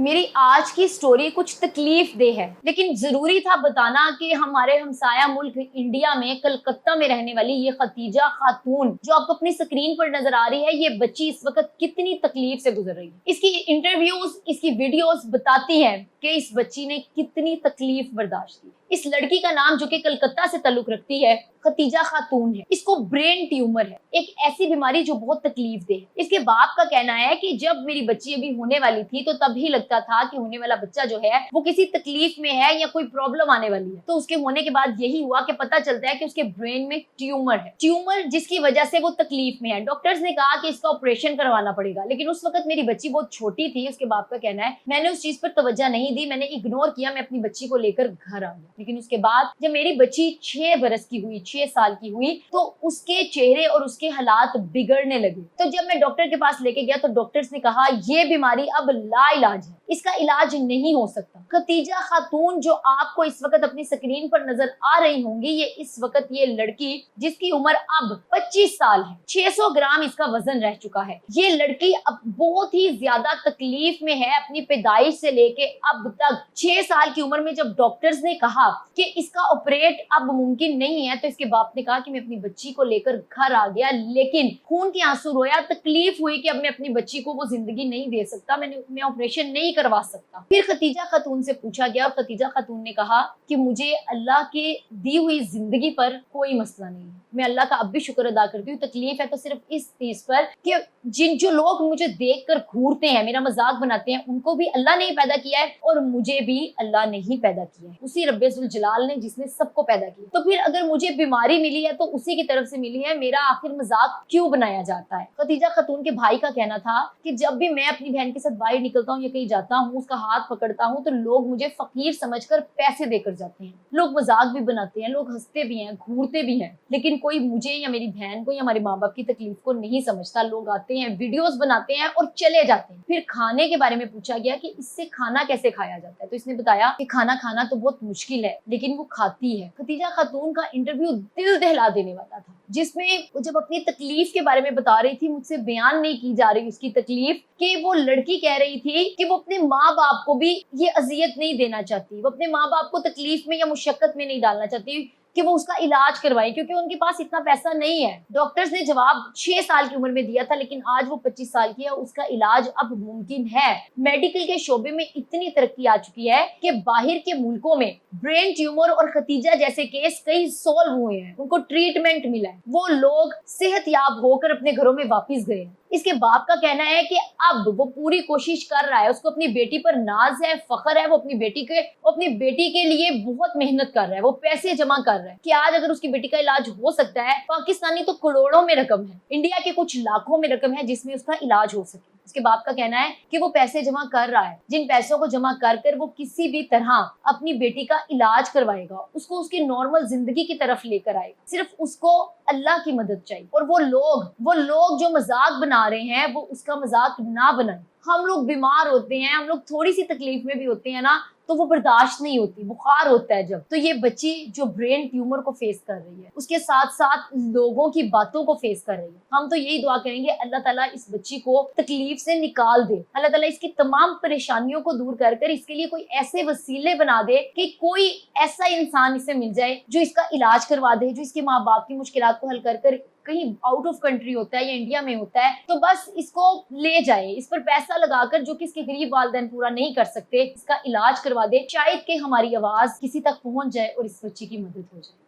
मेरी आज की स्टोरी कुछ तकलीफ दे है, लेकिन जरूरी था बताना कि हमारे हमसाया मुल्क इंडिया में कलकत्ता में रहने वाली ये खतीजा खातून जो आपको अपनी स्क्रीन पर नजर आ रही है, ये बच्ची इस वक्त कितनी तकलीफ से गुजर रही है। इसकी इंटरव्यूज, इसकी वीडियोस बताती हैं कि इस बच्ची ने कितनी तकलीफ बर्दाश्त की। इस लड़की का नाम, जो कि कलकत्ता से ताल्लुक रखती है, खतीजा खातून है। इसको ब्रेन ट्यूमर है, एक ऐसी बीमारी जो बहुत तकलीफ दे। इसके बाप का कहना है कि जब मेरी बच्ची अभी होने वाली थी तो तभी लगता था कि होने वाला बच्चा जो है वो किसी तकलीफ में है या कोई प्रॉब्लम आने वाली है। तो उसके होने के बाद यही हुआ कि पता चलता है कि उसके ब्रेन में ट्यूमर है, ट्यूमर जिसकी वजह से वो तकलीफ में है। डॉक्टर्स ने कहा कि इसका ऑपरेशन करवाना पड़ेगा, लेकिन उस वक्त मेरी बच्ची बहुत छोटी थी। उसके बाप का कहना है मैंने उस चीज पर तवज्जो नहीं दी, मैंने इग्नोर किया, मैं अपनी बच्ची को लेकर घर आ गया। लेकिन उसके बाद जब मेरी बच्ची 6 बरस की हुई, 6 साल की हुई, तो उसके चेहरे और उसके हालात बिगड़ने लगे। तो जब मैं डॉक्टर के पास लेके गया तो डॉक्टर्स ने कहा ये बीमारी अब लाइलाज है, इसका इलाज नहीं हो सकता। खतीजा खातून जो आपको इस वक्त अपनी स्क्रीन पर नजर आ रही होंगी, ये इस वक्त ये लड़की जिसकी उम्र अब 25 साल है, 600 ग्राम इसका वजन रह चुका है। ये लड़की अब बहुत ही ज्यादा तकलीफ में है अपनी पैदाइश से लेके अब तक। 6 साल की उम्र में जब डॉक्टर्स ने कहा कि इसका ऑपरेट अब मुमकिन नहीं है, तो इसके बाप ने कहा कि मैं अपनी बच्ची को लेकर घर आ गया, लेकिन खून के आंसू रोया, तकलीफ हुई कि अब मैं अपनी बच्ची को वो जिंदगी नहीं दे सकता, मैं ऑपरेशन नहीं करवा सकता। फिर खतीजा खातून से पूछा गया और खतीजा खातून ने कहा कि मुझे अल्लाह के दी हुई जिंदगी पर कोई मसला नहीं है, मैं अल्लाह का अब भी शुक्र अदा करती हूँ। तकलीफ है तो सिर्फ इस चीज पर कि जो लोग मुझे देखकर घूरते हैं, मेरा मजाक बनाते हैं, उनको भी अल्लाह ने ही पैदा किया है और मुझे भी अल्लाह ने ही पैदा किया है, उसी रब्बे जुल जलाल ने जिसने सबको पैदा किया। तो फिर अगर मुझे बीमारी मिली है तो उसी की तरफ से मिली है, मेरा आखिर मजाक क्यों बनाया जाता है। खतीजा खातून के भाई का कहना था कि जब भी मैं अपनी बहन के साथ बाहर निकलता हूँ या कहीं जाता हूँ, उसका हाथ पकड़ता हूँ, तो लोग मुझे फकीर समझकर पैसे देकर जाते हैं, लोग मजाक भी बनाते हैं, लोग हंसते भी हैं, घूरते भी हैं, लेकिन कोई मुझे या मेरी बहन को या हमारे माँ बाप की तकलीफ को नहीं समझता। लोग आते हैं, वीडियोस बनाते हैं और चले जाते हैं। फिर खाने के बारे में पूछा गया कि इससे खाना कैसे खाया जाता है, तो इसने बताया कि खाना खाना तो बहुत मुश्किल है, लेकिन वो खाती है। खतीजा खातून का इंटरव्यू दिल दहला देने वाला था, जिसमें वो जब अपनी तकलीफ के बारे में बता रही थी, मुझसे बयान नहीं की जा रही उसकी तकलीफ, कि वो लड़की कह रही थी कि वो अपने माँ बाप को भी ये अजियत नहीं देना चाहती, वो अपने माँ बाप को तकलीफ में या मुशक्कत में नहीं डालना चाहती कि वो उसका इलाज करवाए, क्योंकि उनके पास इतना पैसा नहीं है। डॉक्टर्स ने जवाब 6 साल की उम्र में दिया था, लेकिन आज वो 25 साल की है, उसका इलाज अब मुमकिन है। मेडिकल के शोबे में इतनी तरक्की आ चुकी है कि बाहर के मुल्कों में ब्रेन ट्यूमर और खतीजा जैसे केस कई सॉल्व हुए हैं, उनको ट्रीटमेंट मिला है, वो लोग सेहतयाब होकर अपने घरों में वापिस गए हैं। इसके बाप का कहना है कि अब वो पूरी कोशिश कर रहा है, उसको अपनी बेटी पर नाज है, फख्र है, वो अपनी बेटी के लिए बहुत मेहनत कर रहा है, वो पैसे जमा कर रहा है कि आज अगर उसकी बेटी का इलाज हो सकता है, पाकिस्तानी तो करोड़ों में रकम है, इंडिया के कुछ लाखों में रकम है जिसमें उसका इलाज हो सके। उसके बाप का कहना है कि वो पैसे जमा कर रहा है, जिन पैसों को जमा कर वो किसी भी तरह अपनी बेटी का इलाज करवाएगा, उसको उसकी नॉर्मल जिंदगी की तरफ लेकर आएगा। सिर्फ उसको अल्लाह की मदद चाहिए। और वो लोग जो मजाक बना रहे हैं, वो उसका मजाक ना बनाए। हम लोग बीमार होते हैं, हम लोग थोड़ी सी तकलीफ में भी होते हैं ना, तो वो बर्दाश्त नहीं होती, बुखार होता है जब, तो ये बच्ची जो ब्रेन ट्यूमर को फेस कर रही है, उसके साथ साथ लोगों की बातों को फेस कर रही है, हम तो यही दुआ करेंगे अल्लाह ताला इस बच्ची को तकलीफ से निकाल दे, अल्लाह ताला इसकी तमाम परेशानियों को दूर कर इसके लिए कोई ऐसे वसीले बना दे कि कोई ऐसा इंसान इसे मिल जाए जो इसका इलाज करवा दे, जो इसके माँ बाप की मुश्किलात को हल कर कहीं आउट ऑफ कंट्री होता है या इंडिया में होता है, तो बस इसको ले जाए, इस पर पैसा लगाकर, जो कि इसके गरीब वालिदैन पूरा नहीं कर सकते, इसका इलाज करवा दे, शायद कि हमारी आवाज किसी तक पहुंच जाए और इस बच्ची की मदद हो जाए।